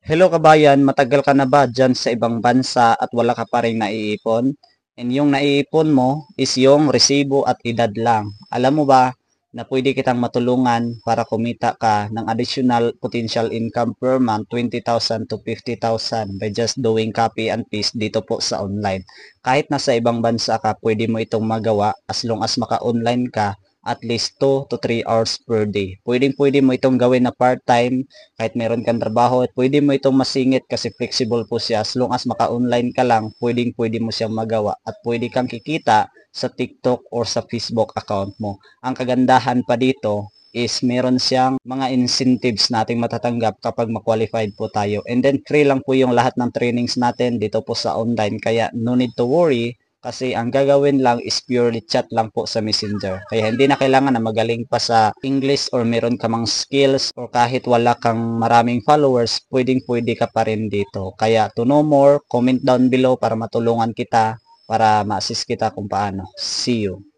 Hello kabayan, matagal ka na ba dyan sa ibang bansa at wala ka pa rin naiipon? And yung naiipon mo is yung resibo at edad lang. Alam mo ba na pwede kitang matulungan para kumita ka ng additional potential income per month 20,000 to 50,000 by just doing copy and paste dito po sa online. Kahit nasa ibang bansa ka, pwede mo itong magawa as long as maka-online ka at least 2 to 3 hours per day. Pwede mo itong gawin na part-time kahit meron kang trabaho at pwede mo itong masingit kasi flexible po siya as long as maka-online ka lang, pwede mo siyang magawa at pwede kang kikita sa TikTok or sa Facebook account mo. Ang kagandahan pa dito is meron siyang mga incentives nating matatanggap kapag ma-qualified po tayo. And then free lang po yung lahat ng trainings natin dito po sa online kaya no need to worry kasi ang gagawin lang is purely chat lang po sa Messenger. Kaya hindi na kailangan na magaling pa sa English or meron ka mang skills or kahit wala kang maraming followers, pwedeng-pwede ka pa rin dito. Kaya to know more, comment down below para matulungan kita, para ma-assist kita kung paano. See you!